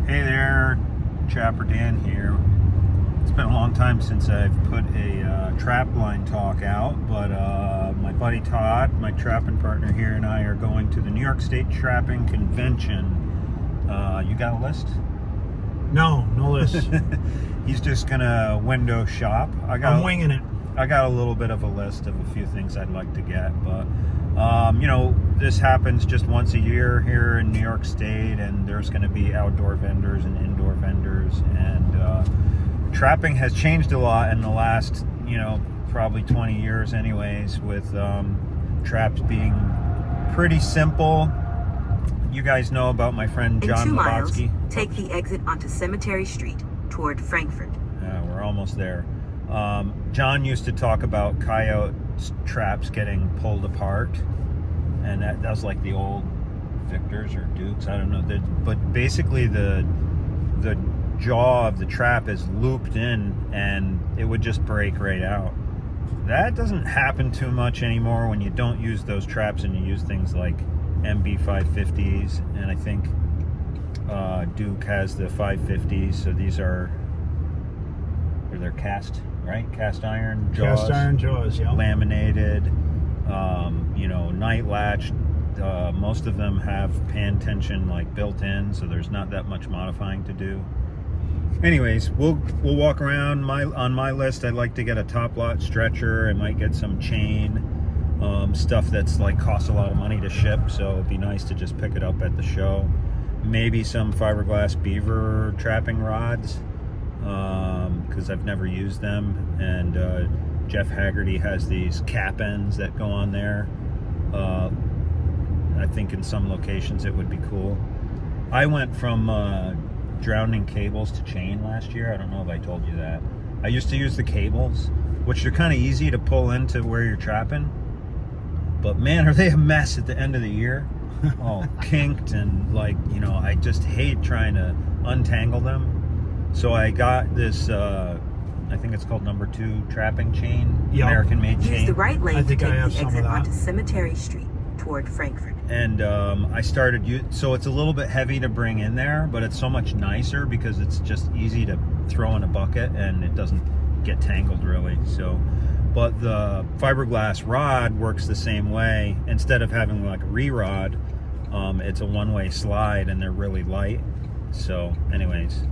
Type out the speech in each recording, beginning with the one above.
Hey there, Trapper Dan here. It's been a long time since I've put a Trapline Talk out, but my buddy Todd, my trapping partner here, and I are going to the New York State Trapping Convention. You got a list? No list. He's just gonna window shop. I'm winging it. I got a little bit of a list of a few things I'd like to get, but you know, this happens just once a year here in New York State, and there's going to be outdoor vendors and indoor vendors, and trapping has changed a lot in the last, you know, probably 20 years anyways, with traps being pretty simple. You guys know about my friend John In 2 miles, Labotsky. take the exit onto Cemetery Street toward Frankfurt. Yeah, we're almost there. John used to talk about coyote traps getting pulled apart, and that was like the old Victors or Dukes, I don't know. But basically the jaw of the trap is looped in, and it would just break right out. That doesn't happen too much anymore when you don't use those traps and you use things like MB 550s, and I think Duke has the 550s. So these are they're cast, right? Cast iron jaws. Cast iron jaws, yeah. Laminated, you know, night latch. Most of them have pan tension like built in, so there's not that much modifying to do. Anyways, we'll walk around. On my list, I'd like to get a top lot stretcher. I might get some chain, stuff that's like costs a lot of money to ship, so it'd be nice to just pick it up at the show. Maybe some fiberglass beaver trapping rods, because I've never used them, and Jeff Haggerty has these cap ends that go on there. I think in some locations it would be cool. I went from drowning cables to chain last year. I don't know if I told you that. I used to use the cables, which are kind of easy to pull into where you're trapping, but man, are they a mess at the end of the year. All kinked, and like, you know, I just hate trying to untangle them. So I got this, I think it's called number 2 trapping chain, yep. American made chain. Use the right lane to take the some of exit that. onto Cemetery Street toward Frankfurt. And I started, so it's a little bit heavy to bring in there, but it's so much nicer because it's just easy to throw in a bucket and it doesn't get tangled really. So, but the fiberglass rod works the same way. Instead of having like a re-rod, it's a one-way slide, and they're really light. So anyways,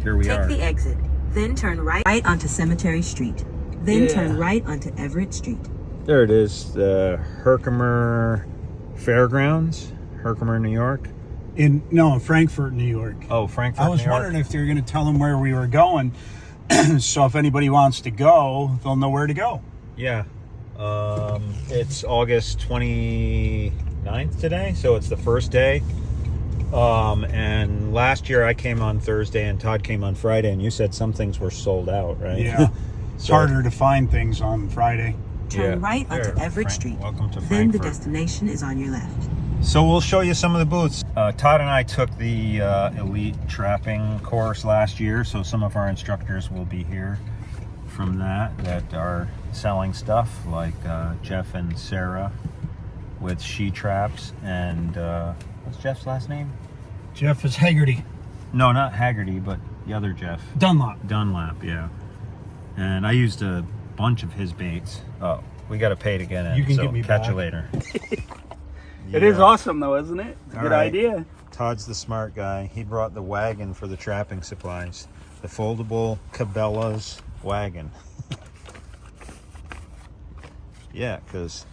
here we are. Take the exit, then turn right onto Cemetery Street. Then turn right onto Everett Street. There it is, the Herkimer Fairgrounds, Herkimer, New York. In Frankfurt, New York. Oh, Frankfurt, I was New York. wondering if they were going to tell them where we were going, so if anybody wants to go, they'll know where to go. Yeah. It's August 29th today, so it's the first day. And last year I came on Thursday and Todd came on Friday, and you said some things were sold out, right? Yeah. It's harder to find things on Friday. Turn right onto Everett Street. Welcome to Frankfurt. Then the destination is on your left. So we'll show you some of the booths. Todd and I took the elite trapping course last year, so some of our instructors will be here from that are selling stuff, like Jeff and Sarah with she traps, and what's Jeff's last name? Jeff is Haggerty. No, not Haggerty, but the other Jeff. Dunlap, yeah. And I used a bunch of his baits. Oh, we got to pay to get in. You can so get me catch back. you later. It is awesome though, isn't it? It's a good idea. Todd's the smart guy. He brought the wagon for the trapping supplies. The foldable Cabela's wagon. Yeah, because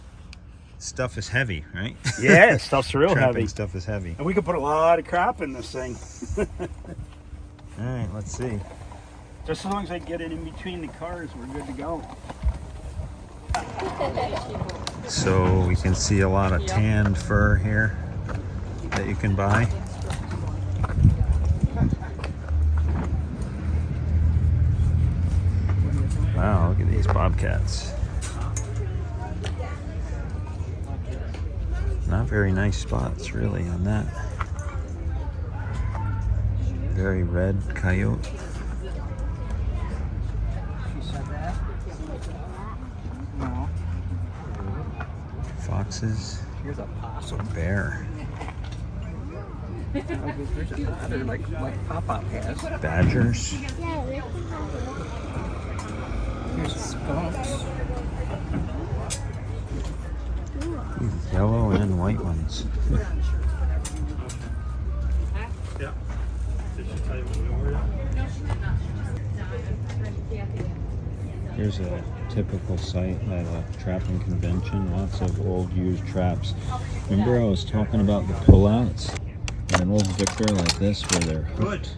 stuff is heavy, right? Yeah, stuff's real Trapping heavy. stuff is heavy. And we could put a lot of crap in this thing. All right, let's see. Just as long as I get it in between the cars, we're good to go. So we can see a lot of tanned fur here that you can buy. Wow, look at these bobcats. Not very nice spots really on that. Very red coyote. Foxes. Here's a possum. Bear. They're like Pop-Up has. Badgers. Here's skunks. Yellow and white ones. Yeah. Did she tell you what we ordered? Here's a typical site at a trapping convention. Lots of old used traps. Remember I was talking about the pullouts? And an old Victor like this where they're hooked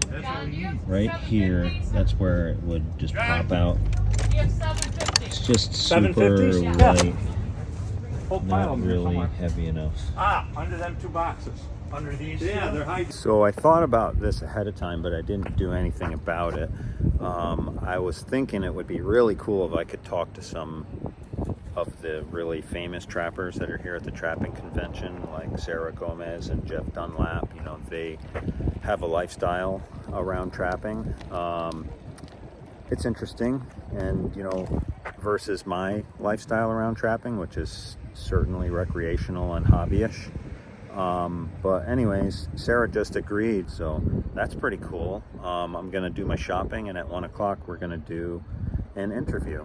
right here. That's where it would just pop out. It's just super 750s? light. Whole pile Not of them really somewhere. heavy enough. Under them 2 boxes. Under these. Yeah, they're high. So I thought about this ahead of time, but I didn't do anything about it. I was thinking it would be really cool if I could talk to some of the really famous trappers that are here at the trapping convention, like Sarah Gomez and Jeff Dunlap. You know, they have a lifestyle around trapping. It's interesting, and you know, versus my lifestyle around trapping, which is certainly recreational and hobbyish. But anyways, Sarah just agreed, so that's pretty cool. I'm gonna do my shopping, and at 1 o'clock we're gonna do an interview.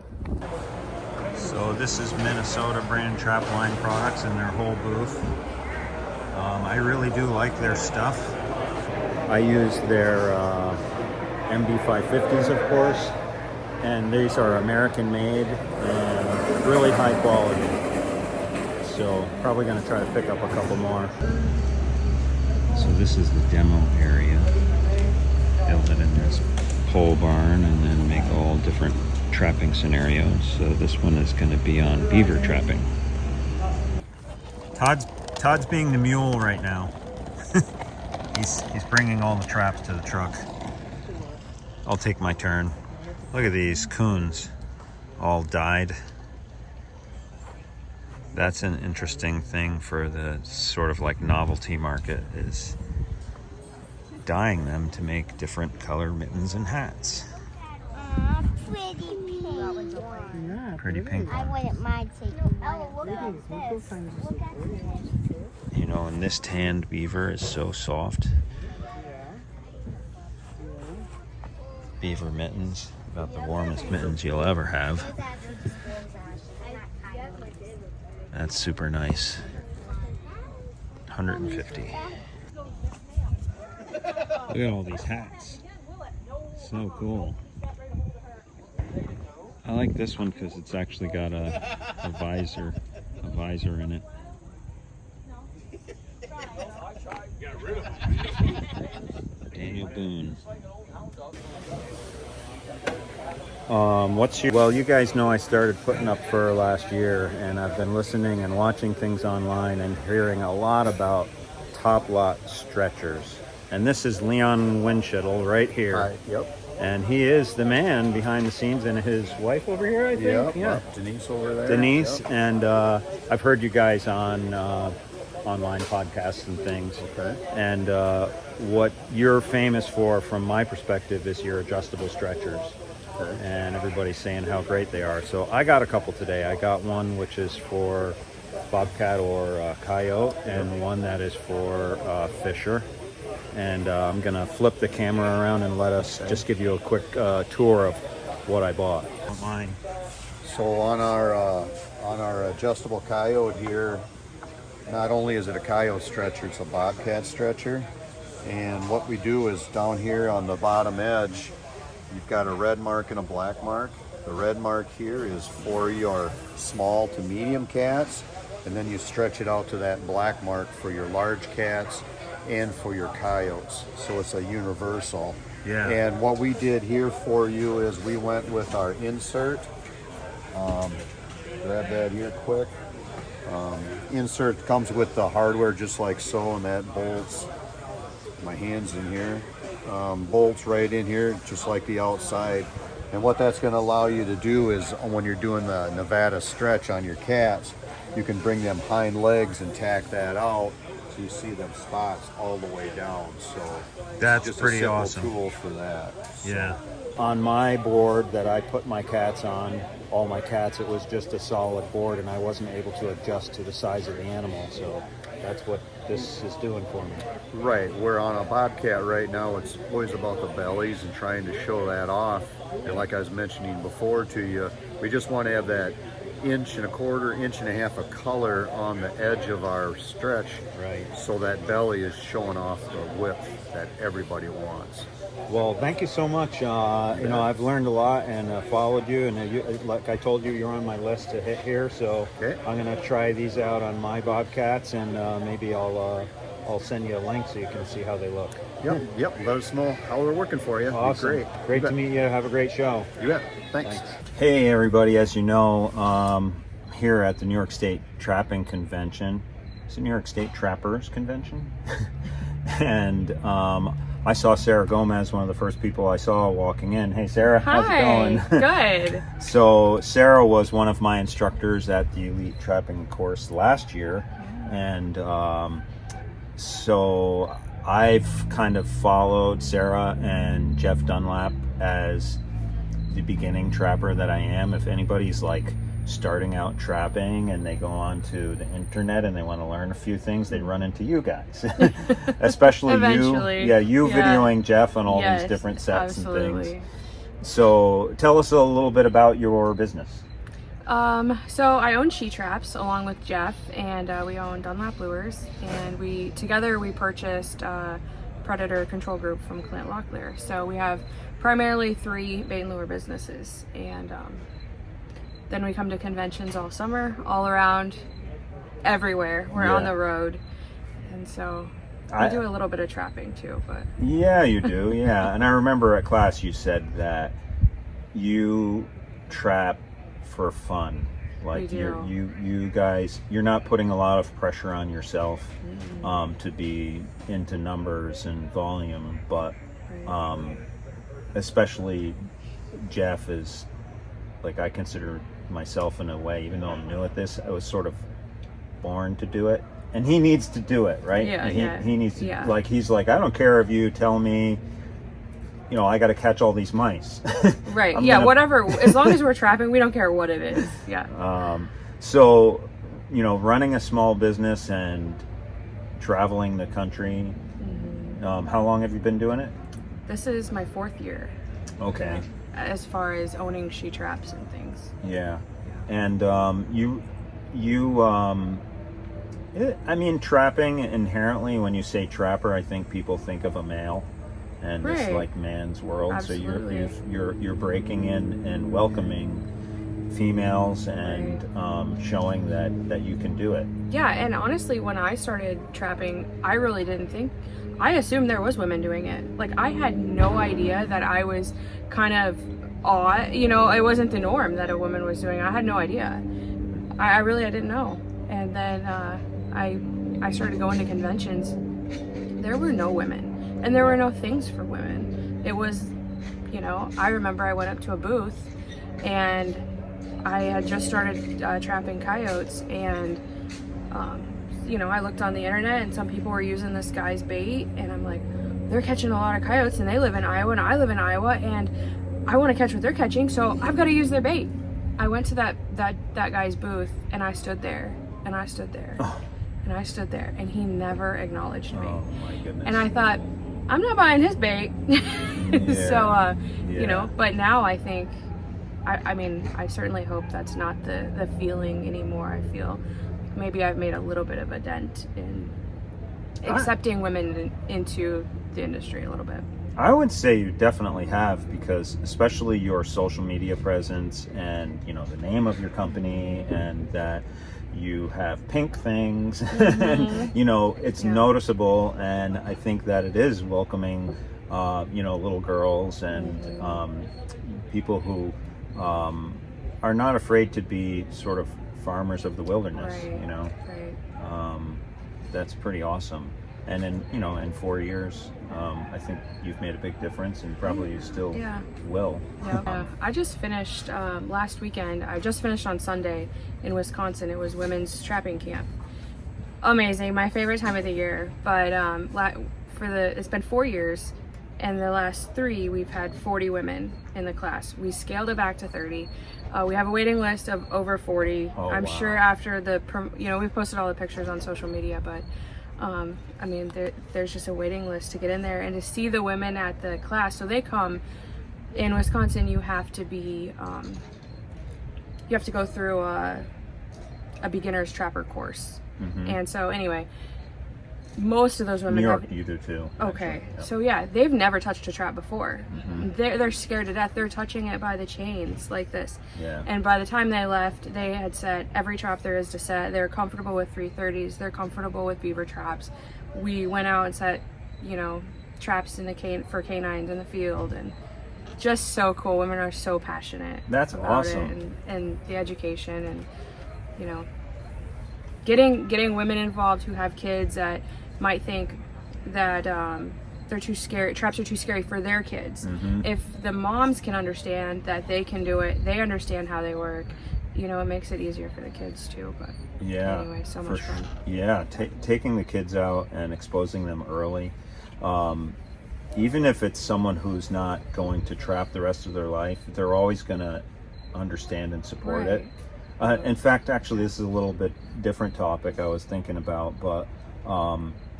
So this is Minnesota brand Trapline products in their whole booth. I really do like their stuff. I use their MD550s, of course, and these are American made and really high quality. So probably gonna try to pick up a couple more. So this is the demo area. Build it in this pole barn and then make all different trapping scenarios. So this one is going to be on beaver trapping. Todd's being the mule right now. he's bringing all the traps to the truck. I'll take my turn. Look at these coons, all dyed. That's an interesting thing for the sort of like novelty market, is dyeing them to make different color mittens and hats. Pretty pink. Pretty pink I one. wouldn't mind taking one of those. You know, and this tanned beaver is so soft. Beaver mittens, about the warmest mittens you'll ever have. That's super nice. 150. Look at all these hats. So cool. I like this one because it's actually got a visor in it. Daniel Boone. Well, you guys know I started putting up fur last year, and I've been listening and watching things online and hearing a lot about top lot stretchers. And this is Leon Winchittle right here. Hi, yep. And he is the man behind the scenes, and his wife over here, I think. Yep, yep. Denise over there. Denise, Yep. and I've heard you guys on online podcasts and things. Okay. And what you're famous for, from my perspective, is your adjustable stretchers. Okay. And everybody's saying how great they are. So I got a couple today. I got one which is for bobcat or coyote, and one that is for fisher. And I'm gonna flip the camera around and let us just give you a quick tour of what I bought. Mine. So on our adjustable coyote here, not only is it a coyote stretcher, it's a bobcat stretcher. And what we do is down here on the bottom edge, you've got a red mark and a black mark. The red mark here is for your small to medium cats, and then you stretch it out to that black mark for your large cats and for your coyotes. So it's a universal. Yeah. And what we did here for you is we went with our insert. Grab that here quick. Insert comes with the hardware just like so, and that bolts. My hand's in here. Bolts right in here, just like the outside. And what that's going to allow you to do is, when you're doing the Nevada stretch on your cats, you can bring them hind legs and tack that out, so you see them spots all the way down. So That's just pretty a simple awesome. tool for that. Yeah. On my board that I put my cats on, all my cats, it was just a solid board, and I wasn't able to adjust to the size of the animal. So that's what this is doing for me. Right, we're on a bobcat right now. It's always about the bellies and trying to show that off. And like I was mentioning before to you, we just want to have that 1.25 1.5 of color on the edge of our stretch, Right. so that belly is showing off the width that everybody wants. Well, thank you so much. You know, I've learned a lot and followed you, and like I told you, you're on my list to hit here. So Okay. I'm gonna try these out on my bobcats, and maybe I'll send you a link so you can see how they look. Yep. Let us know how they're working for you. It'd be Awesome. Great. Great You to bet. meet you. Have a great show. You bet. Thanks. Hey everybody, as you know, here at the New York State Trapping Convention, it's the New York State Trappers Convention, and I saw Sarah Gomez, one of the first people I saw walking in. Hey Sarah, how's it going? Good. So Sarah was one of my instructors at the Elite Trapping course last year, and so I've kind of followed Sarah and Jeff Dunlap as the beginning trapper that I am. If anybody's like starting out trapping and they go on to the internet and they want to learn a few things, they run into you guys. Especially Eventually. you videoing Jeff on all Yes, these different sets and absolutely. things. So tell us a little bit about your business. So I own She Traps along with Jeff, and we own Dunlap Lures, and we purchased Predator Control Group from Clint Locklear. So we have primarily 3 bait and lure businesses, and then we come to conventions all summer, all around, everywhere. We're on the road, and so I do a little bit of trapping too. But yeah, you do. Yeah, and I remember at class you said that you trap for fun. Like you guys, you're not putting a lot of pressure on yourself to be into numbers and volume, but especially Jeff is, like, I consider myself in a way, even though I'm new at this, I was sort of born to do it, and he needs to do it, right? He needs to, like, he's like, I don't care if you tell me, you know, I got to catch all these mice. right. Whatever. As long as we're trapping, we don't care what it is. Yeah. So, you know, running a small business and traveling the country, how long have you been doing it? This is my 4th year. Okay. As far as owning She Traps and things. Yeah. And I mean, trapping inherently, when you say trapper, I think people think of a male and this like man's world. Absolutely. So you're breaking in and welcoming females and showing that you can do it. Yeah, and honestly, when I started trapping, I really didn't think, I assumed there was women doing it. Like, I had no idea that I was kind of odd, you know, it wasn't the norm that a woman was doing. I had no idea. I didn't know. And then I started going to conventions. There were no women, and there were no things for women. It was, you know, I remember I went up to a booth and I had just started trapping coyotes, and you know, I looked on the internet and some people were using this guy's bait, and I'm like, they're catching a lot of coyotes and they live in Iowa and I live in Iowa, and I want to catch what they're catching, so I've got to use their bait. I went to that guy's booth, and I stood there and I stood there and I stood there, and he never acknowledged me. Oh my goodness. And I thought, I'm not buying his bait. So you know, but now I think, I mean, I certainly hope that's not the feeling anymore. I feel maybe I've made a little bit of a dent in accepting women into the industry a little bit. I would say you definitely have, because especially your social media presence and, you know, the name of your company, and that you have pink things, and, you know, it's noticeable, and I think that it is welcoming, you know, little girls and people who are not afraid to be sort of farmers of the wilderness, you know. That's pretty awesome. And in 4 years, I think you've made a big difference, and probably you still will. I just finished last weekend. I just finished on Sunday in Wisconsin. It was women's trapping camp. Amazing, my favorite time of the year. But it's been 4 years, and the last 3 we've had 40 women in the class. We scaled it back to 30. We have a waiting list of over 40. I'm sure after we've posted all the pictures on social media, but I mean, there's just a waiting list to get in there, and to see the women at the class. So they come in Wisconsin. You have to be, you have to go through a beginner's trapper course. And so anyway, most of those women New York, have, you do too. okay, actually. so yeah, they've never touched a trap before. They're scared to death. They're touching it by the chains like this. Yeah. And by the time they left, they had set every trap there is to set. They're comfortable with 330s. They're comfortable with beaver traps. We went out and set, you know, traps in the for canines in the field, and just so cool. Women are so passionate. That's about awesome. it, and the education, and you know, getting women involved who have kids that might think that they're too scary, traps are too scary for their kids. If the moms can understand that they can do it, they understand how they work, you know, it makes it easier for the kids too. But Yeah. anyway, so much fun. Yeah, taking the kids out and exposing them early, even if it's someone who's not going to trap the rest of their life, they're always going to understand and support it. In fact, actually, this is a little bit different topic I was thinking about, but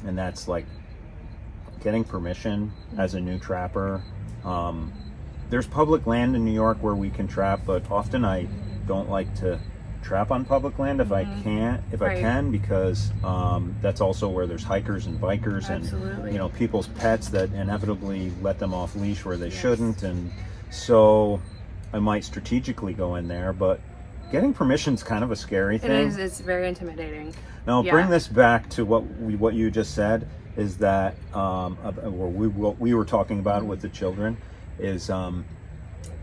and that's like getting permission as a new trapper. There's public land in New York where we can trap, but often I don't like to trap on public land if I can, because that's also where there's hikers and bikers and, you know, people's pets that inevitably let them off leash where they shouldn't. And so I might strategically go in there, but getting permission's kind of a scary thing. It is. It's very intimidating. Now, bring this back to what you just said, is that what we were talking about with the children is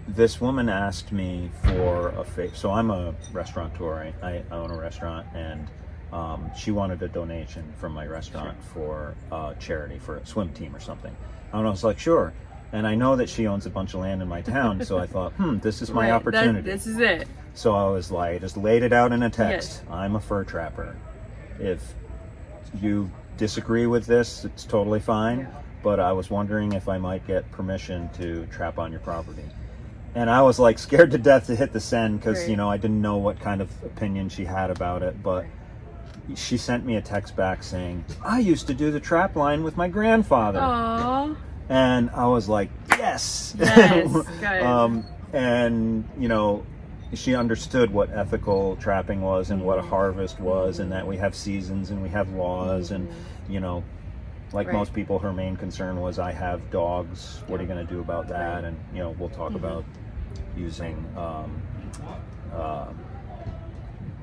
this woman asked me for a favor. So I'm a restaurateur. I own a restaurant, and she wanted a donation from my restaurant for charity, for a swim team or something. And I was like, sure. And I know that she owns a bunch of land in my town, so I thought, this is my opportunity. This is it. So I was like, just laid it out in a text. I'm a fur trapper. If you disagree with this, it's totally fine. But I was wondering if I might get permission to trap on your property. And I was like scared to death to hit the send, because you know, I didn't know what kind of opinion she had about it. But she sent me a text back saying, I used to do the trap line with my grandfather. Aww. And I was like, yes. Good. And you know, she understood what ethical trapping was and what a harvest was, and that we have seasons and we have laws, and you know, like most people, her main concern was, I have dogs, what are you going to do about that? And you know, we'll talk about using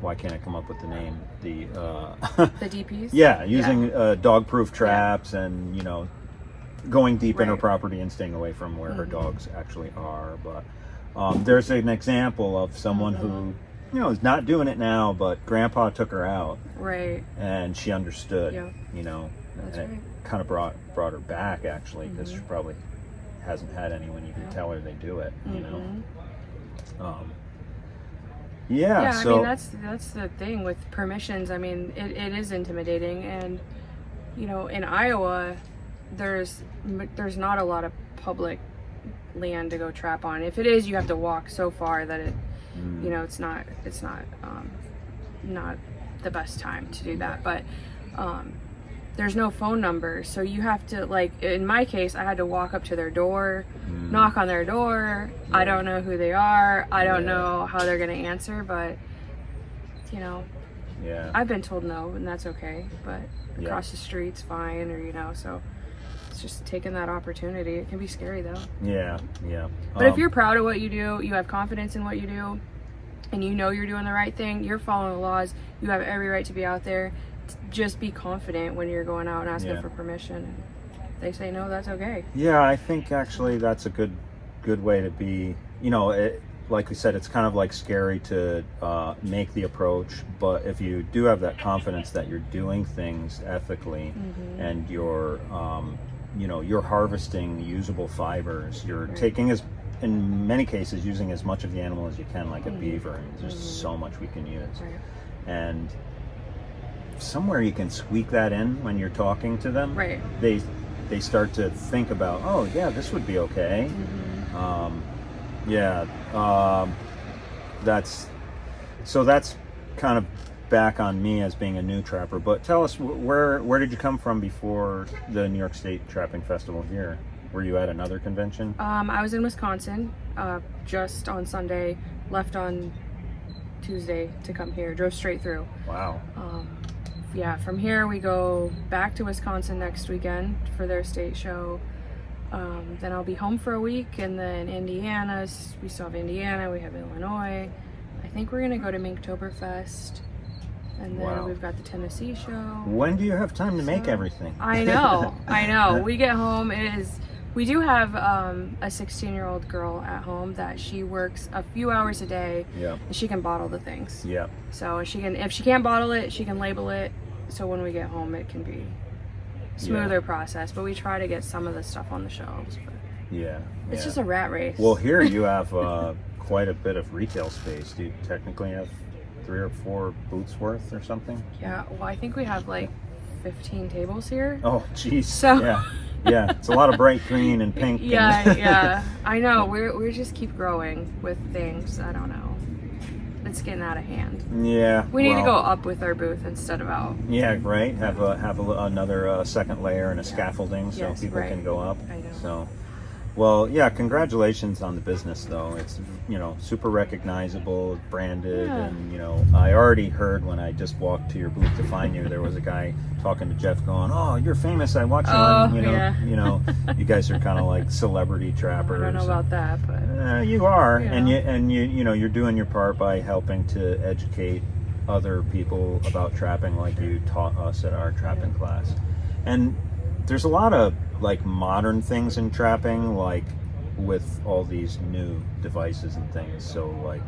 why can't I come up with the name, the DPs. Using dog-proof traps, and you know, going deep in her property and staying away from where her dogs actually are. But there's an example of someone who, you know, is not doing it now, but grandpa took her out, and she understood. You know, and it kind of brought her back, actually, because she probably hasn't had anyone even tell her they do it. You know. I so mean, that's the thing with permissions. I mean, it is intimidating, and you know, in Iowa, there's not a lot of public land to go trap on. If it is, you have to walk so far that it, you know, it's not the best time to do that. But there's no phone number, so you have to, like in my case, I had to walk up to their door, knock on their door. I don't know who they are. I don't know how they're gonna answer, but you know, I've been told no, and that's okay. But across the street's fine, or you know, so it's just taking that opportunity. It can be scary though. But if you're proud of what you do, you have confidence in what you do, and you know you're doing the right thing, you're following the laws, you have every right to be out there. Just be confident when you're going out and asking for permission. And they say no, that's okay. I think actually that's a good way to be. You know, like we said, it's kind of like scary to make the approach, but if you do have that confidence that you're doing things ethically, and you're you know, you're harvesting usable fibers, you're taking, as in many cases, using as much of the animal as you can, like a beaver, and there's so much we can use. And somewhere you can squeak that in when you're talking to them. They start to think about, oh yeah, this would be okay. That's kind of back on me as being a new trapper, but tell us where did you come from before the New York State Trapping Festival here? Were you at another convention? I was in Wisconsin just on Sunday, left on Tuesday to come here, drove straight through. Wow. Yeah, from here we go back to Wisconsin next weekend for their state show. Then I'll be home for a week, and then Indiana. We still have Indiana, we have Illinois. I think we're gonna go to Minktoberfest, and then Wow. we've got the Tennessee show. When do you have time to make everything? I know. We get home, we do have a 16-year-old girl at home that she works a few hours a day, Yeah. and she can bottle the things. Yeah. So if she can't bottle it, she can label it, so when we get home it can be smoother process. But we try to get some of the stuff on the shelves. But Yeah. it's yeah. just a rat race. Well, here you have quite a bit of retail space. Do you technically have 3 or 4 booths worth or something? Yeah, well, I think we have like 15 tables here. Oh, jeez. So- yeah, it's a lot of bright green and pink. Yeah, I know. We just keep growing with things. I don't know. It's getting out of hand. Yeah. We need to go well, up with our booth instead of out. Yeah, right. Have another second layer and a scaffolding so Yes, people right. can go up. I know. So, well, yeah. Congratulations on the business, though. It's super recognizable, branded, Yeah. and I already heard when I just walked to your booth to find you, there was a guy talking to Jeff, going, "Oh, you're famous. I watch you on." yeah. You guys are kind of like celebrity trappers. I don't know about that, but You are, Yeah. and you're doing your part by helping to educate other people about trapping, like you taught us at our trapping class. And there's a lot of like modern things in trapping, like with all these new devices and things. So like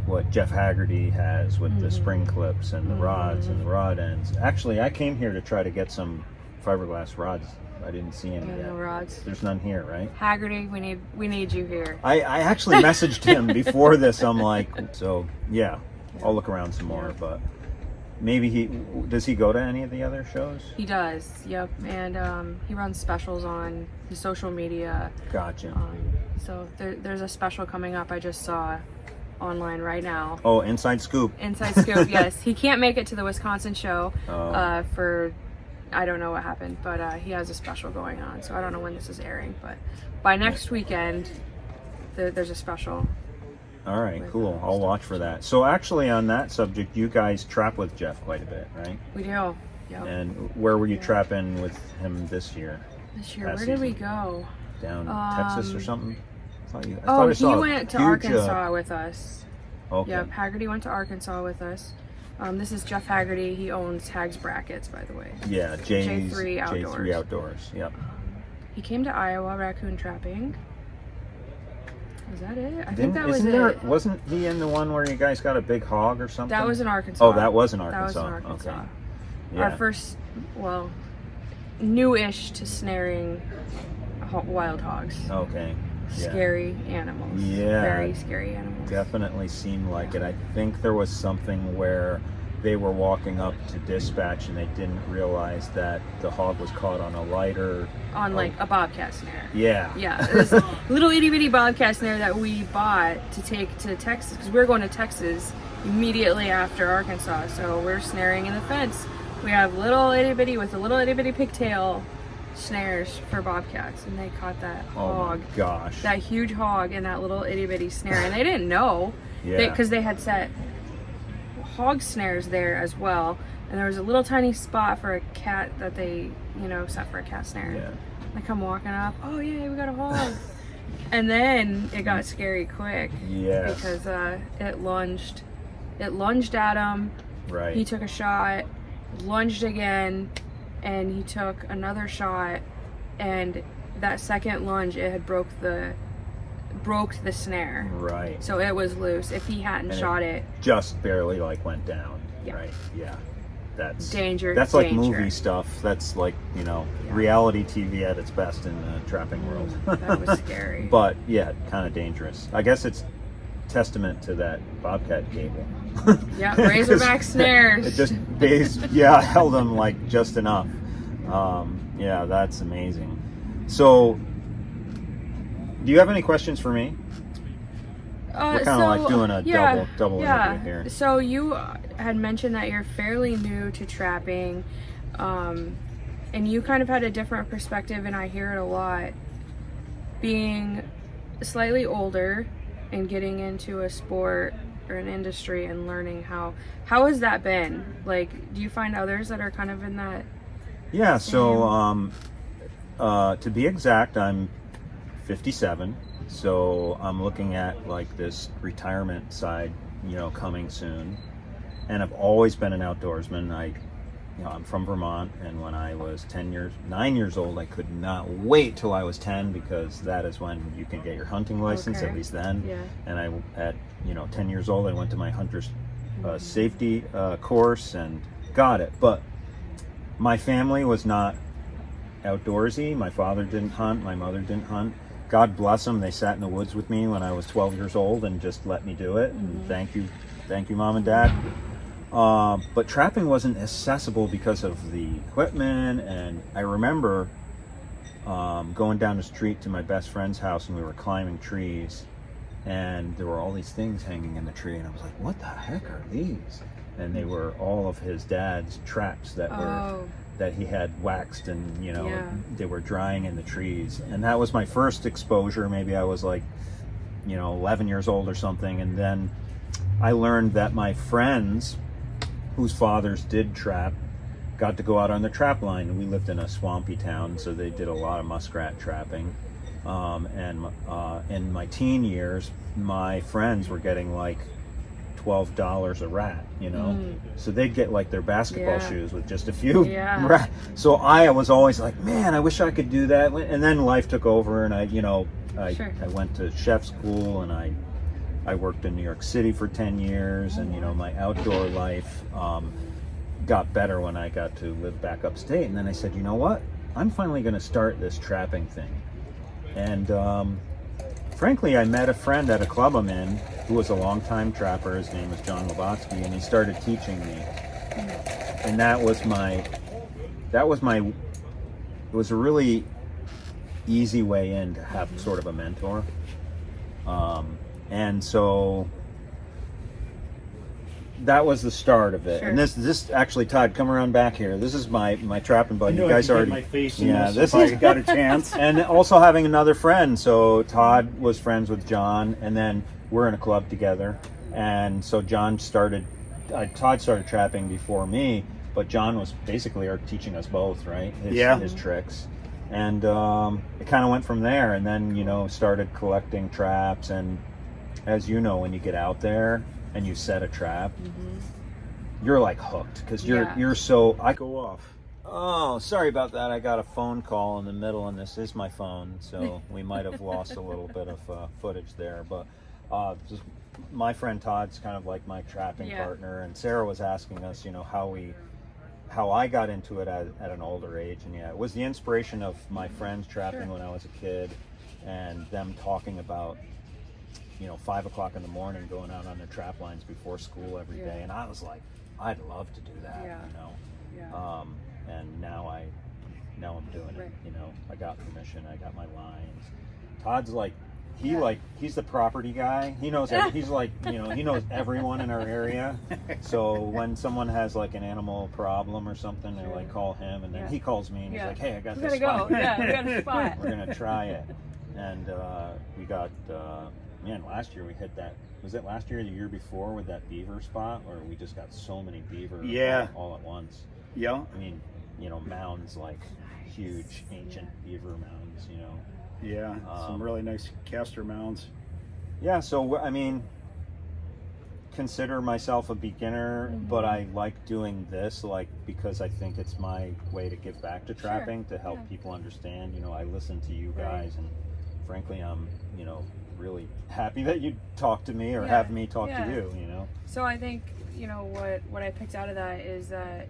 what Jeff Haggerty has with the spring clips and the rods and the rod ends. Actually, I came here to try to get some fiberglass rods. I didn't see any yet. no rods. There's none here, right? Haggerty, we need you here. I actually messaged him before this. I'm like, so yeah, I'll look around some more, but maybe does he go to any of the other shows? He does, yep, and he runs specials on his social media. Gotcha. So there's a special coming up I just saw online right now. Oh, inside scoop. Inside scoop, yes. He can't make it to the Wisconsin show Oh. for, I don't know what happened, but he has a special going on, so I don't know when this is airing, but by next weekend, there's a special. All right, cool. I'll watch for that. So actually, on that subject, you guys trap with Jeff quite a bit, right? We do, yep. And where were you trapping with him this year? This year, past where did we season? go? Down Texas or something? I thought Oh, I saw he a went to huge, Arkansas with us. Okay. Yep, Haggerty went to Arkansas with us. This is Jeff Haggerty. He owns Hags Brackets, by the way. Yeah, J's, J3 Outdoors. J3 Outdoors. Yep. He came to Iowa raccoon trapping. Was that it? I think Didn't- that was isn't it. there- wasn't he in the one where you guys got a big hog or something? That was in Arkansas. Oh, that was in That was Arkansas. in Arkansas. Okay. Our Yeah. first, new-ish to snaring wild hogs. Okay. Yeah. Scary animals. Yeah. Very scary animals. Definitely seemed like it. I think there was something where they were walking up to dispatch and they didn't realize that the hog was caught on a lighter. On like a bobcat snare. Yeah. Yeah, this little itty bitty bobcat snare that we bought to take to Texas, because we're going to Texas immediately after Arkansas, so we're snaring in the fence. We have little itty bitty with a little itty bitty pigtail snares for bobcats, and they caught that Oh hog, my gosh. that huge hog in that little itty bitty snare, and they didn't know, Yeah. because they had set hog snares there as well, and there was a little tiny spot for a cat that they, set for a cat snare. Yeah. They come walking up, oh yeah, we got a hog. And then it got scary quick. Yes. Because it lunged at him. Right. He took a shot, lunged again, and he took another shot, and that second lunge, it had broke the snare. Right. So it was loose. If he hadn't And shot it, just barely went down. Yeah. Right. Yeah. That's Danger. That's like danger. movie stuff. That's like, reality TV at its best in the trapping world. That was scary. But yeah, kind of dangerous. I guess it's testament to that bobcat cable. Yeah, razorback snares. It just held them like just enough. Yeah, that's amazing. So, do you have any questions for me? We're kind of like doing a double interview here. So you had mentioned that you're fairly new to trapping, and you kind of had a different perspective, and I hear it a lot. Being slightly older and getting into a sport or an industry and learning how has that been? Like, do you find others that are kind of in that? Yeah. So to be exact, I'm 57. So I'm looking at like this retirement side, coming soon. And I've always been an outdoorsman. I'm from Vermont, and when I was 9 years old, I could not wait till I was 10, because that is when you can get your hunting license, at least then. Yeah. And at 10 years old, I went to my hunter's safety course and got it. But my family was not outdoorsy. My father didn't hunt. My mother didn't hunt. God bless them. They sat in the woods with me when I was 12 years old and just let me do it. And thank you, Mom and Dad. But trapping wasn't accessible because of the equipment. And I remember going down the street to my best friend's house, and we were climbing trees, and there were all these things hanging in the tree, and I was like, what the heck are these? And they were all of his dad's traps that he had waxed, and they were drying in the trees. And that was my first exposure. Maybe I was like 11 years old or something. And then I learned that my friends whose fathers did trap got to go out on the trap line, and we lived in a swampy town, so they did a lot of muskrat trapping. And in my teen years, my friends were getting like $12 a rat, so they'd get like their basketball shoes with just a few rats. So I was always like, man, I wish I could do that. And then life took over, and I went to chef school, and I worked in New York City for 10 years, and my outdoor life got better when I got to live back upstate. And then I said, you know what, I'm finally going to start this trapping thing. And frankly, I met a friend at a club I'm in who was a longtime trapper. His name was John Lobotsky, and he started teaching me. And it was a really easy way in to have sort of a mentor. And so that was the start of it. Sure. And this actually, Todd, come around back here. This is my trapping buddy. You guys already, my face in this if is I got a chance. And also having another friend. So Todd was friends with John, and then we're in a club together. And so Todd started trapping before me, but John was basically teaching us both, right? His tricks. And it kind of went from there, and then started collecting traps. And as you know, when you get out there and you set a trap, you're like hooked, because you're so. I go off. Oh, sorry about that. I got a phone call in the middle, and this is my phone, so we might have lost a little bit of footage there. But just my friend Todd's kind of like my trapping partner, and Sarah was asking us, how I got into it at an older age. And it was the inspiration of my friends trapping when I was a kid, and them talking about 5 o'clock in the morning going out on their trap lines before school every day. And I was like, I'd love to do that, and now I'm doing it. I got permission, I got my lines. Todd's like, he's the property guy. He knows he's like, he knows everyone in our area. So when someone has like an animal problem or something, they like call him, and then he calls me, and he's like, hey, I got this spot. We got a spot. We're gonna try it. And we got last year we hit that. Was it last year or the year before with that beaver spot, where we just got so many beaver all at once? Yeah. I mean, mounds, like huge ancient beaver mounds, Yeah, some really nice castor mounds. Yeah, so I mean, consider myself a beginner, but I like doing this, because I think it's my way to give back to trapping, to help people understand. I listen to you guys, and frankly, I'm, really happy that you talk to me, or have me talk to you, So I think, what I picked out of that is that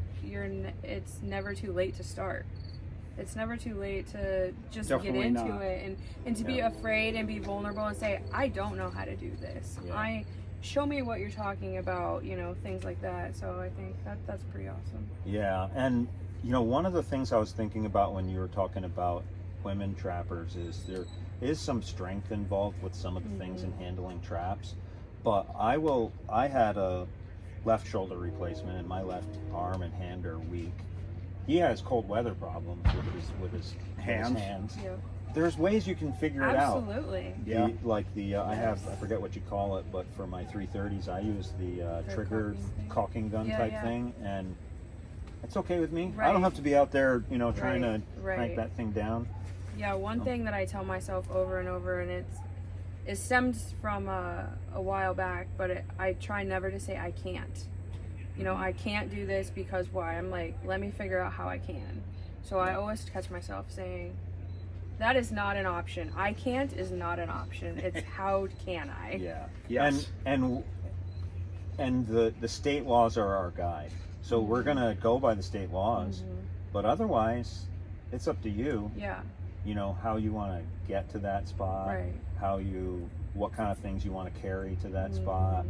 it's never too late to start. It's never too late to just get into it, and to be afraid and be vulnerable and say, I don't know how to do this. Show me what you're talking about, things like that. So I think that's pretty awesome. Yeah. And one of the things I was thinking about when you were talking about women trappers is there is some strength involved with some of the things in handling traps. But I had a left shoulder replacement and my left arm and hand are weak. He has cold weather problems with his hands. Yep. There's ways you can figure it out. Absolutely. Yeah. I forget what you call it, but for my 330s, I use the trigger caulking gun type thing, and it's okay with me. I don't have to be out there, trying to crank that thing down. Yeah, one thing that I tell myself over and over, and it stems from a while back, but I try never to say I can't. I can't do this because why? I'm like, let me figure out how I can. So I always catch myself saying, that is not an option. I can't is not an option. It's how can I? Yeah. Yes. And the state laws are our guide. So we're gonna go by the state laws, but otherwise, it's up to you. Yeah. How you want to get to that spot. Right. What kind of things you want to carry to that spot.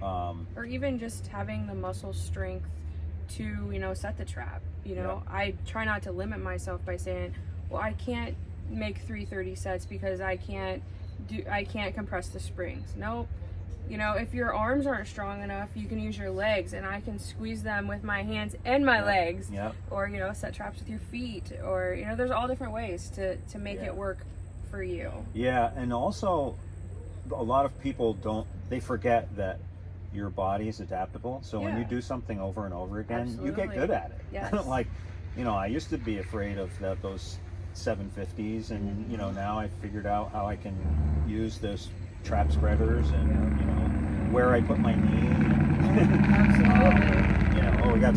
Or even just having the muscle strength to set the trap. I try not to limit myself by saying, well, I can't make 330 sets because I can't compress the springs. Nope. If your arms aren't strong enough, you can use your legs, and I can squeeze them with my hands and my legs. Yep. Or set traps with your feet, or there's all different ways to make it work for you. Yeah, and also a lot of people they forget that your body is adaptable. So when you do something over and over again, you get good at it. Yes. I used to be afraid of those 750s, and now I figured out how I can use those trap spreaders and where I put my knee. Absolutely. We got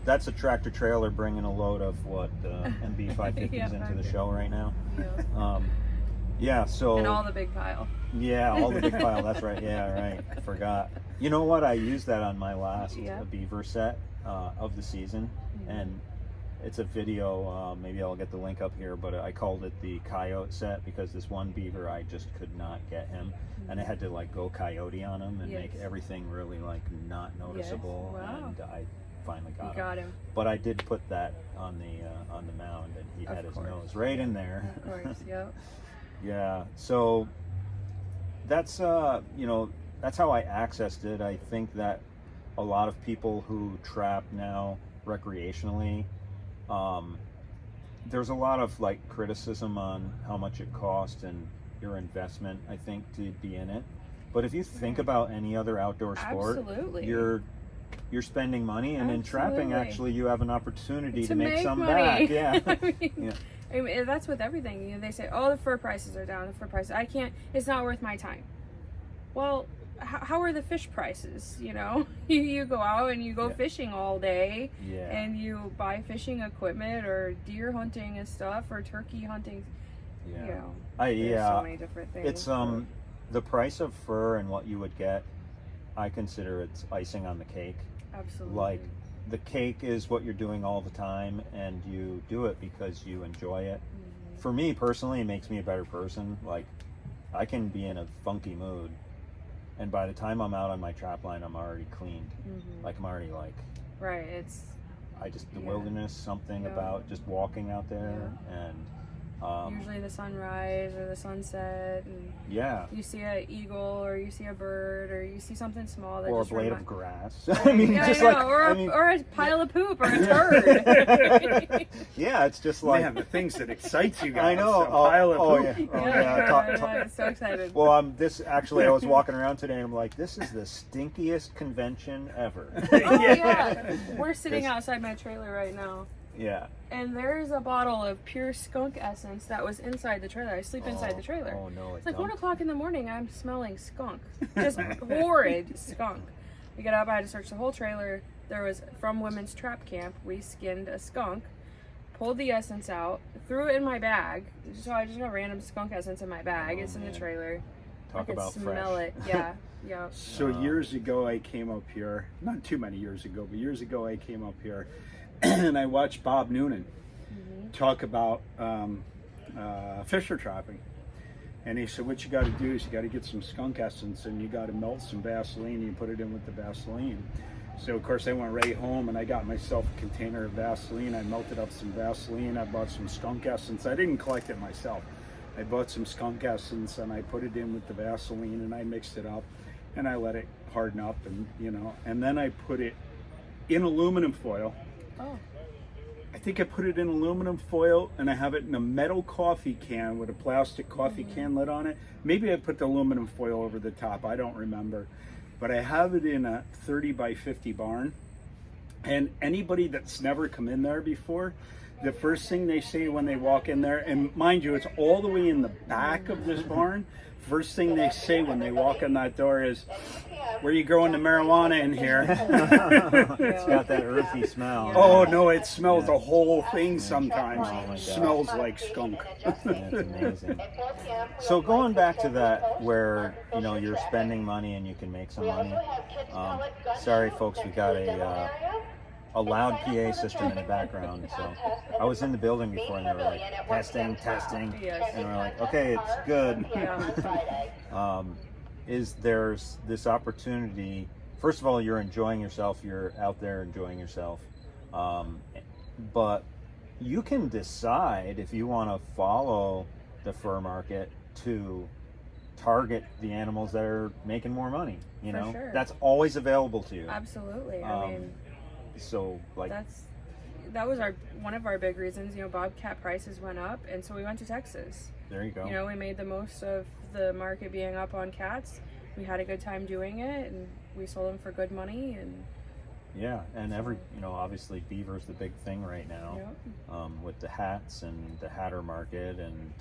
that's a tractor trailer bringing a load of MB 550s into the show right now. So and all the big pile. Yeah, all the big pile. That's right. Yeah, right. I forgot. You know what? I used that on my last beaver set of the season, and it's a video. Maybe I'll get the link up here, but I called it the coyote set because this one beaver, I just could not get him, and I had to go coyote on him and make everything really not noticeable. Yes. Wow. And I finally got him. But I did put that on the mound, and he had his nose right in there. Of course. Yep. Yeah. So that's that's how I accessed it. I think that a lot of people who trap now recreationally, there's a lot of criticism on how much it costs and your investment, I think, to be in it. But if you think about any other outdoor sport, Absolutely. you're spending money, and in trapping, actually, you have an opportunity to make some money. back. Yeah. I mean, that's with everything. They say, oh, the fur prices are down. The fur prices, it's not worth my time. Well, how are the fish prices? You go out and you go fishing all day, and you buy fishing equipment or deer hunting and stuff, or turkey hunting. Yeah. There's so many different things. It's the price of fur and what you would get, I consider it's icing on the cake. Absolutely. The cake is what you're doing all the time, and you do it because you enjoy it. For me personally, it makes me a better person. I can be in a funky mood, and by the time I'm out on my trap line, I'm already cleaned. I'm already right. It's the wilderness, something about just walking out there, and usually the sunrise or the sunset, and you see an eagle, or you see a bird, or you see something small that or just a blade of grass. or a pile of poop, or a turd. Yeah, it's just Man, the things that excite you guys. I know. A pile of poop. I'm so excited. Well, I was walking around today, and I'm like, this is the stinkiest convention ever. We're sitting outside my trailer right now. Yeah. And there's a bottle of pure skunk essence that was inside the trailer. I sleep inside the trailer. Oh no! It's 1 o'clock in the morning. I'm smelling skunk, just horrid skunk. We got up. I had to search the whole trailer. There was from Women's Trap Camp. We skinned a skunk, pulled the essence out, threw it in my bag. So I just got random skunk essence in my bag. It's in the trailer. Talk I could about smell fresh. it. Yeah. Yeah. So years ago, I came up here. Not too many years ago, but years ago, I came up here, and I watched Bob Noonan talk about fisher trapping. And he said, what you got to do is you got to get some skunk essence, and you got to melt some Vaseline, and you put it in with the Vaseline. So of course I went right home and I got myself a container of Vaseline. I melted up some Vaseline. I bought some skunk essence. I didn't collect it myself. I bought some skunk essence and I put it in with the Vaseline and I mixed it up and I let it harden up, and and then I put it in aluminum foil. Oh. I think I put it in aluminum foil and I have it in a metal coffee can with a plastic coffee can lid on it. Maybe I put the aluminum foil over the top. I don't remember. But I have it in a 30 by 50 barn. And anybody that's never come in there before, the first thing they say when they walk in there, and mind you, it's all the way in the back of this barn. First thing they say when they walk in that door is, "Where you growing the marijuana in here?" It's got that earthy smell. Oh no, it smells the whole thing sometimes. Oh, my God. Smells like skunk. That's amazing. So going back to that, where you're spending money and you can make some money. Sorry, folks, we got a loud PA system in the background. So I was in the building before, and they were like testing, Yes. and we're like, okay, it's good. Yeah. There's this opportunity. First of all, you're enjoying yourself. You're out there enjoying yourself, but you can decide if you want to follow the fur market to target the animals that are making more money. For sure. That's always available to you. Absolutely. I mean, so like that was one of our big reasons. Bobcat prices went up, and so we went to Texas. There you go. We made the most of the market being up on cats. We had a good time doing it, and we sold them for good money. And yeah, and obviously beaver's the big thing right now. Yep. With the hats and the hatter market, and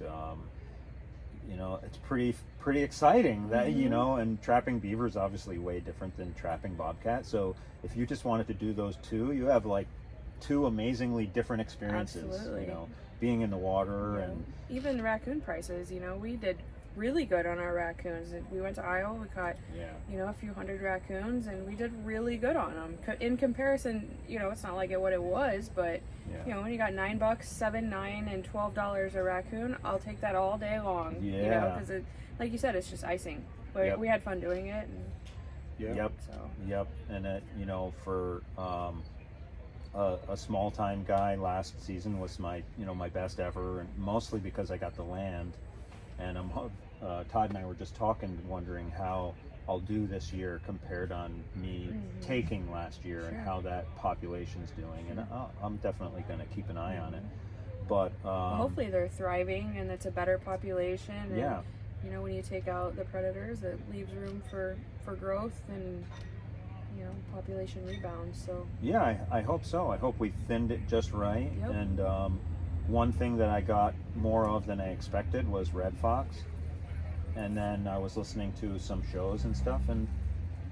it's pretty exciting that and trapping beaver is obviously way different than trapping bobcat. So if you just wanted to do those two, you have like two amazingly different experiences. Absolutely. Being in the water and even raccoon prices. We did really good on our raccoons. We went to Iowa, we caught a few hundred raccoons, and we did really good on them. In comparison, it's not like what it was, but when you got $9, $7, $9, and $12 a raccoon, I'll take that all day long. Yeah. Because like you said, it's just icing. But we had fun doing it. And, Yep. And it, for a small time guy, last season was my best ever, and mostly because I got the land. And Todd and I were just talking, wondering how I'll do this year compared on me taking last year, and how that population's doing. And I'm definitely going to keep an eye on it. But hopefully they're thriving, and it's a better population. And, yeah. When you take out the predators, it leaves room for growth and population rebounds. So yeah, I hope so. I hope we thinned it just right. Yep. And one thing that I got more of than I expected was red fox. And then I was listening to some shows and stuff, and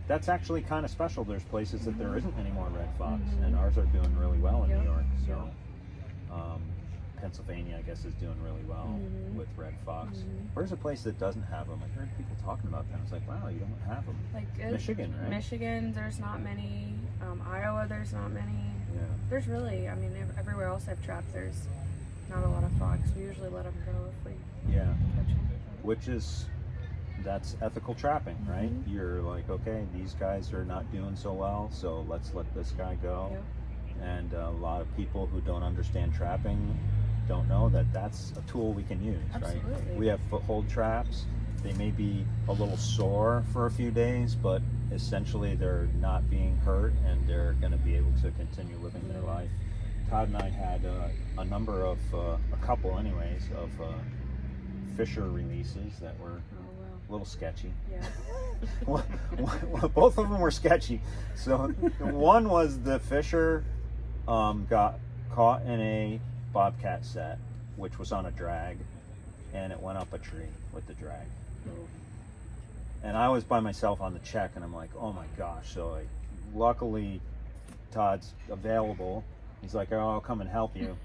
that's actually kind of special. There's places that there isn't any more red fox, and ours are doing really well in New York. So Pennsylvania, I guess, is doing really well with red fox. Where's a place that doesn't have them? I heard people talking about them. It's like, wow, you don't have them. Michigan, right? Michigan, there's not many. Iowa, there's not many. Yeah. There's really, everywhere else I've trapped, there's not a lot of fox. We usually let them go if we catch them. That's ethical trapping, right? You're like, okay, these guys are not doing so well, so let's let this guy go. Yep. And a lot of people who don't understand trapping don't know that that's a tool we can use. Absolutely. Right? We have foothold traps. They may be a little sore for a few days, but essentially they're not being hurt, and they're going to be able to continue living their life. Todd and I had a number of, a couple anyways, of Fisher releases that were a little sketchy. Yeah. Both of them were sketchy. So one was the Fisher got caught in a bobcat set, which was on a drag, and it went up a tree with the drag. And I was by myself on the check, and I'm like, oh my gosh. So luckily Todd's available. He's like, oh, I'll come and help you.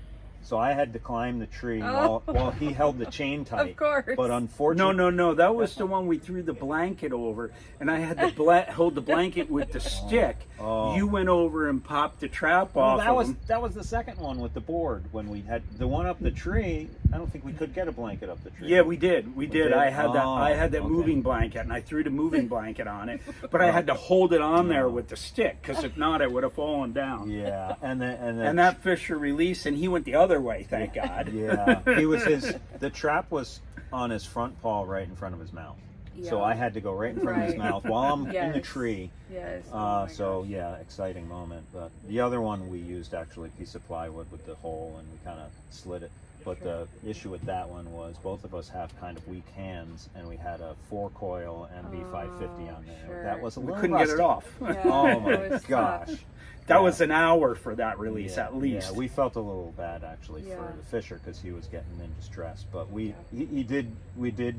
So I had to climb the tree while he held the chain tight. Of course. But unfortunately... No. That was the one we threw the blanket over, and I had to hold the blanket with the stick. Oh. You went over and popped the trap Well, off that of was them. that was the second one with the board when we had the one up the tree. I don't think we could get a blanket up the tree. Yeah, we did. We did. did? I had that. Oh, I had that okay. moving blanket, and I threw the moving blanket on it. But I had to hold it on there with the stick, because if not, it would have fallen down. Yeah, and And that fisher released, and he went the other way. Thank God. Yeah, the trap was on his front paw right in front of his mouth. So Yeah. I had to go right in front of his Right. mouth while I'm in the Yes. tree. Yes. Oh my So gosh. yeah, exciting moment. But the other one we used actually a piece of plywood with the hole, and we kind of slid it. But the issue with that one was both of us have kind of weak hands, and we had a 4-coil MB550 on there. sure. That was a We little couldn't get it rusty. off. Yeah, Oh my it was gosh. tough. That was an hour for that release, Yeah, at least. Yeah, we felt a little bad actually Yeah. for the fisher because he was getting in distress. But we did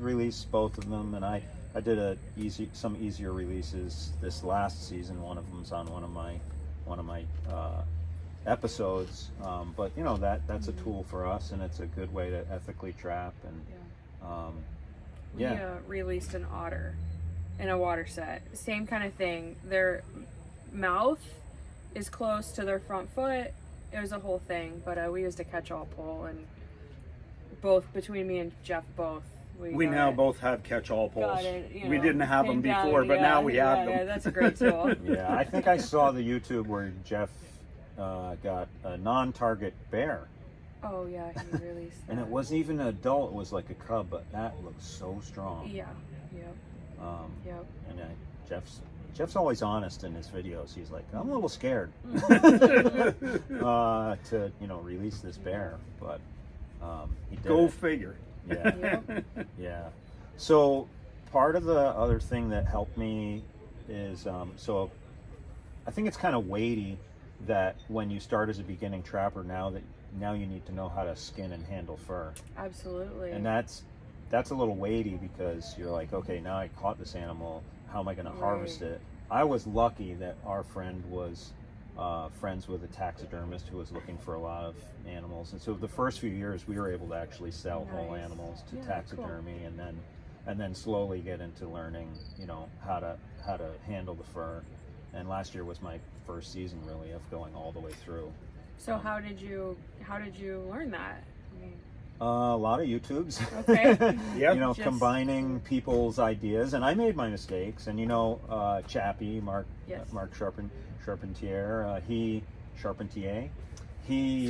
release both of them, and I did some easier releases this last season. One of them's on one of my episodes. But you know that's a tool for us, and it's a good way to ethically trap. And We released an otter in a water set. Same kind of thing. Their mouth is close to their front foot. It was a whole thing, but we used a catch-all pole, and both between me and Jeff, We got now it. both have catch-all poles. Got it, you We know, didn't have them pinned down. before, but now we have Yeah, them. that's a great tool. yeah, I think I saw the YouTube where Jeff got a non-target bear. Oh yeah, he released that. And it wasn't even an adult, it was like a cub, but that looked so strong. Yeah. Yep. Yep. And Jeff's always honest in his videos. He's like, I'm a little scared to release this bear, but he did. Go it. figure. Yeah. Yep. Yeah. So part of the other thing that helped me is so I think it's kind of weighty that when you start as a beginning trapper, now you need to know how to skin and handle fur. Absolutely. And that's a little weighty because you're like, okay, now I caught this animal, how am I going to harvest Right. it? I was lucky that our friend was friends with a taxidermist who was looking for a lot of animals, and so the first few years we were able to actually sell whole Nice. animals to Yeah, taxidermy, and then slowly get into learning, how to handle the fur. And last year was my first season really of going all the way through. So how did you learn that? I mean, A lot of YouTubes. Okay. Yep. Just- Combining people's ideas, and I made my mistakes. And Chappie, Mark Yes. Charpentier, he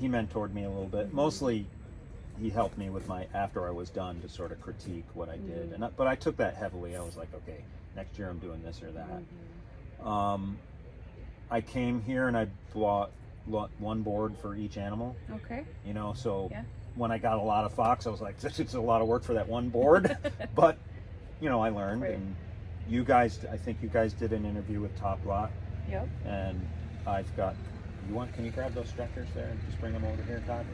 mentored me a little bit. Mostly, he helped me with after I was done to sort of critique what I did. But I took that heavily. I was like, okay, next year I'm doing this or that. I came here and I bought one board for each animal. Okay. So Yeah. when I got a lot of fox, I was like, this is a lot of work for that one board. But I learned. Right. And I think you guys did an interview with Top Lot, Yep. and I've got. Can you grab those stretchers there and just bring them over here, Todd?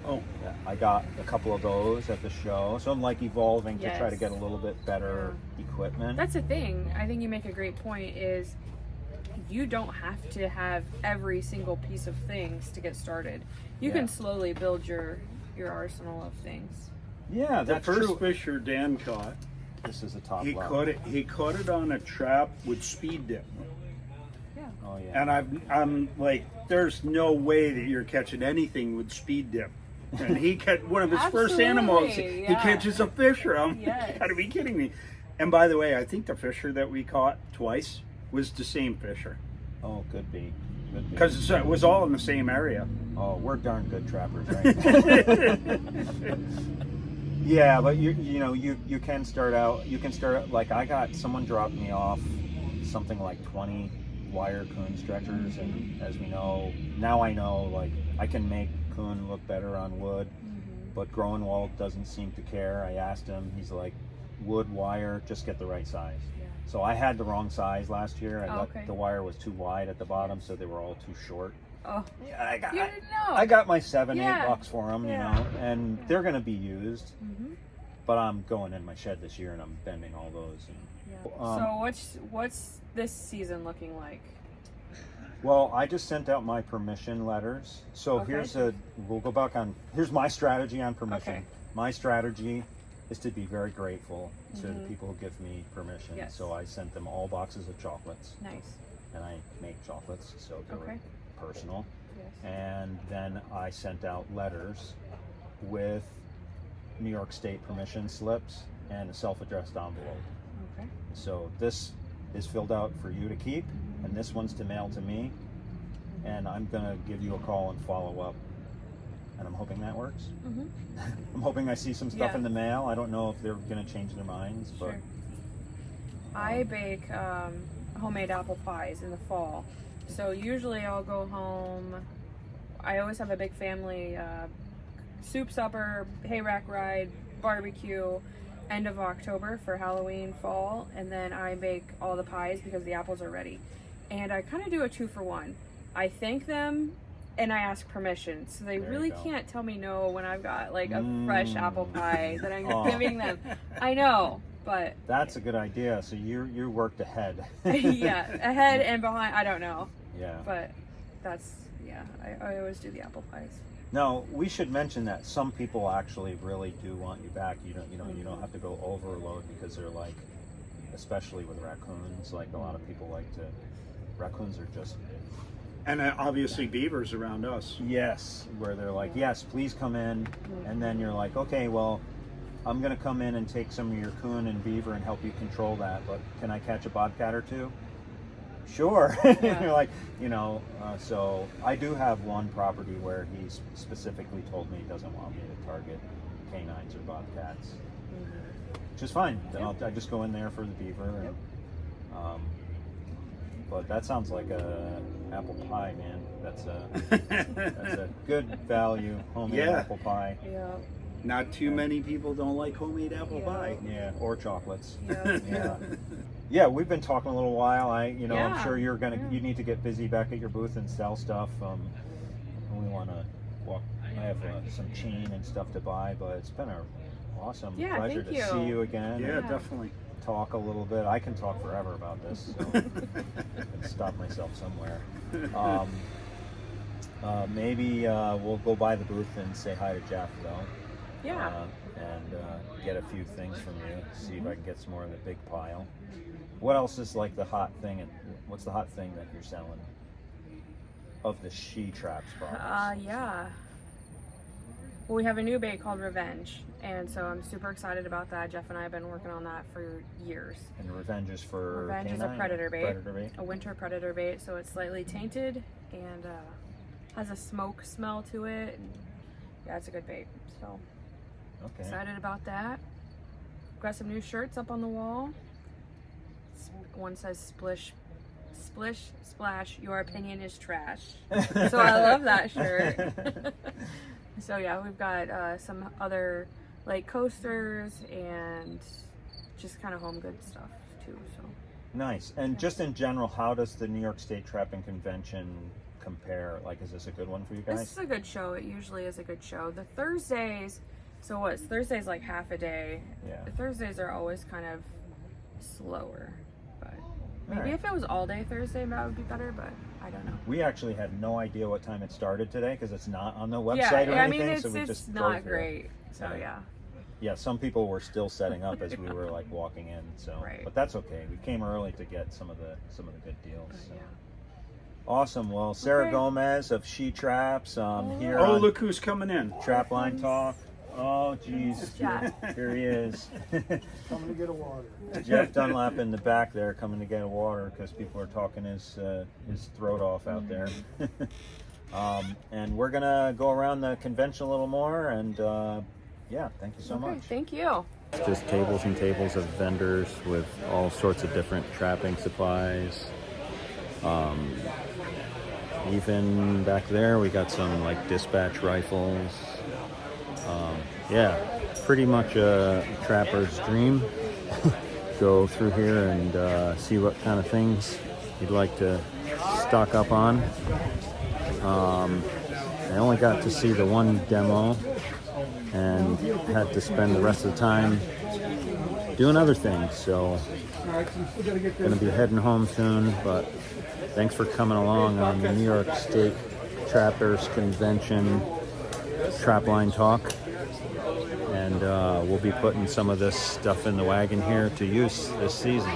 Oh, Yeah, I got a couple of those at the show, so I'm like evolving to try to Yes. get a little bit better equipment. That's the thing. I think you make a great point is you don't have to have every single piece of things to get started. You Yeah. can slowly build your arsenal of things. Yeah, the that's first true. fisher Dan caught, This is a Top he Lot. caught it on a trap with speed dip. Yeah. Oh yeah. And I'm like, there's no way that you're catching anything with speed dip. And he caught one of his first animals. Absolutely, He yeah. catches a fisher. I'm Yes. gotta be kidding me. And by the way, I think the fisher that we caught twice was the same fisher, Oh, could be. because it was all in the same area. Oh, we're darn good trappers, right? Yeah, but you can start out. You can start out, like someone dropped me off something like 20 wire coon stretchers, and as we know now, I know like I can make coon look better on wood, but Groenwald doesn't seem to care. I asked him, he's like, wood wire, just get the right size. Yeah. So I had the wrong size last year. Okay. The wire was too wide at the bottom, so they were all too short. Oh, Yeah, I got. you didn't know. I got my $7, Yeah. $8 for them, Yeah. and they're going to be used. Mhm. But I'm going in my shed this year and I'm bending all those. Yeah. And, So what's this season looking like? well, I just sent out my permission letters. So Okay. we'll go back on. Here's my strategy on permission. Okay. My strategy is to be very grateful to the people who give me permission. Yes. So I sent them all boxes of chocolates. Nice. and I make chocolates, so they Okay. were personal. Yes. And then I sent out letters with New York State permission slips and a self-addressed envelope. Okay. So this is filled out for you to keep, and this one's to mail to me. And I'm gonna give you a call and follow up. And I'm hoping that works. Mm-hmm. I'm hoping I see some stuff Yeah. in the mail. I don't know if they're gonna change their minds, but Sure. I bake homemade apple pies in the fall. So usually I'll go home. I always have a big family soup supper, hay rack ride, barbecue, end of October for Halloween, fall, and then I bake all the pies because the apples are ready. And I kind of do a 2-for-1. I thank them and I ask permission. So they There you really go. can't tell me no when I've got like a fresh apple pie that I'm Oh. giving them. I know, but that's a good idea. So you worked ahead. yeah, ahead and behind, I don't know. Yeah. But that's, yeah, I always do the apple pies. No, we should mention that some people actually really do want you back. You don't have to go overload, because they're like, especially with raccoons, like a lot of people like to. Raccoons are just. And obviously beavers around us. Yes, where they're like, yes, please come in, and then you're like, okay, well, I'm gonna come in and take some of your coon and beaver and help you control that, but can I catch a bobcat or two? Sure. Yeah. You're like, so I do have one property where he's specifically told me he doesn't want me to target canines or bobcats, which is fine. Then I just go in there for the beaver. And, but that sounds like a apple pie, man. That's a good value homemade Yeah. apple pie. Yeah. Not too many people don't like homemade apple Yeah. pie. Yeah, or chocolates. Yeah. Yeah. Yeah, we've been talking a little while. I'm Yeah. sure you need to get busy back at your booth and sell stuff. We want to walk. I have some chain and stuff to buy, but it's been an awesome pleasure thank to see you. you again. Yeah, and definitely. talk a little bit. I can talk forever about this, so I can stop myself somewhere. Maybe we'll go by the booth and say hi to Jeff, though. Yeah. And get a few things from you. See if I can get some more in the big pile. What else is like the hot thing, and what's the hot thing that you're selling of the She Traps products? Yeah. Well, we have a new bait called Revenge, and so I'm super excited about that. Jeff and I have been working on that for years. And Revenge is for Revenge is a canine? predator bait. Predator bait. A winter predator bait, so it's slightly tainted and has a smoke smell to it. And yeah, it's a good bait. So Okay. excited about that. Got some new shirts up on the wall. One says splish, splash, your opinion is trash. So I love that shirt. So yeah, we've got some other like coasters and just kind of home good stuff too. So Nice. And just in general, how does the New York State Trapping Convention compare? Like, is this a good one for you guys? this is a good show. It usually is a good show. The Thursdays, so what's Thursdays like half a day? Yeah. The Thursdays are always kind of slower, but maybe Alright. if it was all day Thursday, that would be better. But I don't know. We actually had no idea what time it started today because it's not on the website Yeah, or I anything. mean it's so we just not drove here. great. So Right. yeah. Yeah, some people were still setting up as we were like walking in. So, Right. but that's okay. We came early to get some of the good deals. But So. yeah. Awesome. Well, Sarah Okay. Gomez of She Traps here Oh, on look who's coming in. Trapline Talk. Oh, geez. Jeff. Here he is. Coming to get a water. Jeff Dunlap in the back there, coming to get a water because people are talking his throat off out there. And we're gonna go around the convention a little more. And yeah, thank you so Okay, much. thank you. Just tables and tables of vendors with all sorts of different trapping supplies. Even back there, we got some like dispatch rifles. Yeah, pretty much a trapper's dream. Go through here and see what kind of things you'd like to stock up on. I only got to see the one demo and had to spend the rest of the time doing other things. So gonna be heading home soon, but thanks for coming along on the New York State Trappers Convention Trapline Talk. And we'll be putting some of this stuff in the wagon here to use this season.